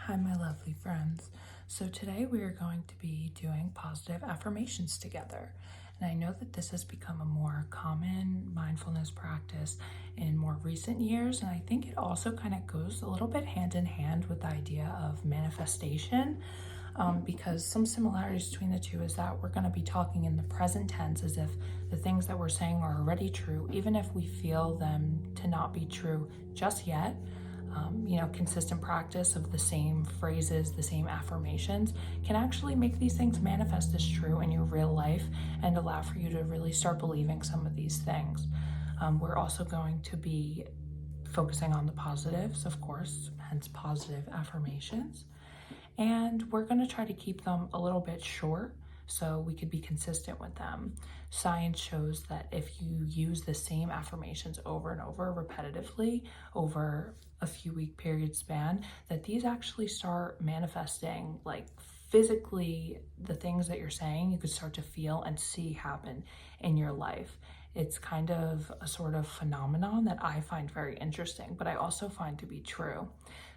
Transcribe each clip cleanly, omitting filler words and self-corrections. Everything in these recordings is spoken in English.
Hi, my lovely friends. So today we are going to be doing positive affirmations together. And I know that this has become a more common mindfulness practice in more recent years. And I think it also kind of goes a little bit hand in hand with the idea of manifestation. Because some similarities between the two is that we're going to be talking in the present tense as if the things that we're saying are already true, even if we feel them to not be true just yet. Consistent practice of the same phrases, the same affirmations can actually make these things manifest as true in your real life and allow for you to really start believing some of these things. We're also going to be focusing on the positives, of course, hence positive affirmations. And we're going to try to keep them a little bit short so we could be consistent with them. Science shows that if you use the same affirmations over and over repetitively over a few week period span, that these actually start manifesting, like physically, the things that you're saying you could start to feel and see happen in your life. It's kind of a sort of phenomenon that I find very interesting, but I also find to be true.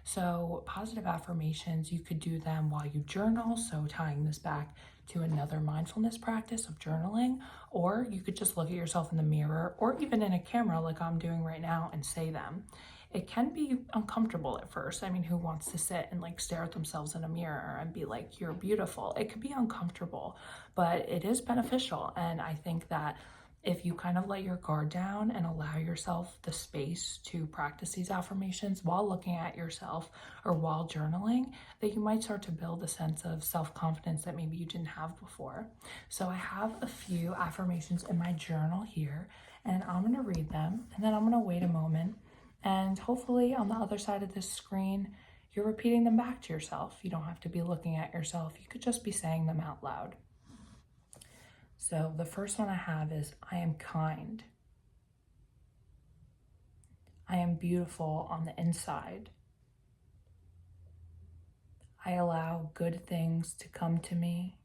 So positive affirmations, you could do them while you journal, so tying this back to another mindfulness practice of journaling, or you could just look at yourself in the mirror or even in a camera like I'm doing right now and say them. It can be uncomfortable at first. I mean, who wants to sit and like stare at themselves in a mirror and be like, you're beautiful? It could be uncomfortable, but it is beneficial. And I think that if you kind of let your guard down and allow yourself the space to practice these affirmations while looking at yourself or while journaling, that you might start to build a sense of self-confidence that maybe you didn't have before. So I have a few affirmations in my journal here, and I'm going to read them, and then I'm going to wait a moment, and hopefully on the other side of this screen, you're repeating them back to yourself. You don't have to be looking at yourself. You could just be saying them out loud. So the first one I have is, I am kind. I am beautiful on the inside. I allow good things to come to me.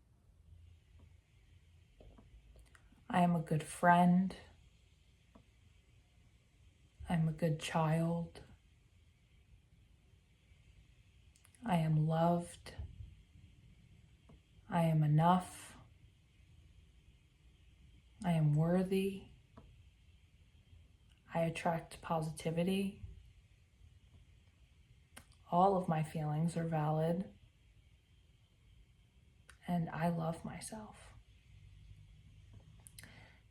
I am a good friend. I'm a good child. I am loved. I am enough. I am worthy. I attract positivity. All of my feelings are valid. And I love myself.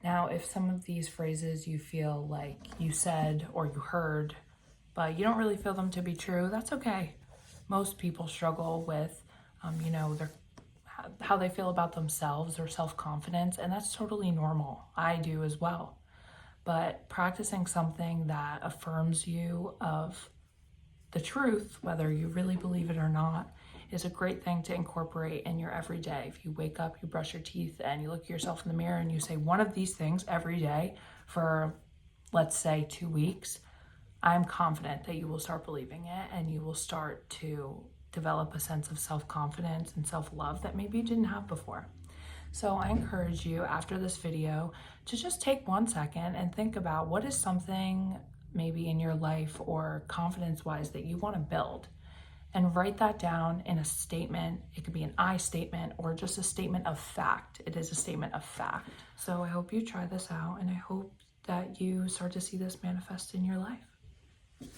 Now, if some of these phrases you feel like you said or you heard, but you don't really feel them to be true, that's okay. Most people struggle with, how they feel about themselves or self-confidence, and that's totally normal. I do as well. But practicing something that affirms you of the truth, whether you really believe it or not, is a great thing to incorporate in your everyday. If you wake up, you brush your teeth, and you look at yourself in the mirror and you say one of these things every day for, let's say, 2 weeks, I'm confident that you will start believing it and you will start to develop a sense of self-confidence and self-love that maybe you didn't have before. So I encourage you after this video to just take 1 second and think about what is something maybe in your life or confidence-wise that you want to build, and write that down in a statement. It could be an I statement or just a statement of fact. It is a statement of fact. So I hope you try this out, and I hope that you start to see this manifest in your life.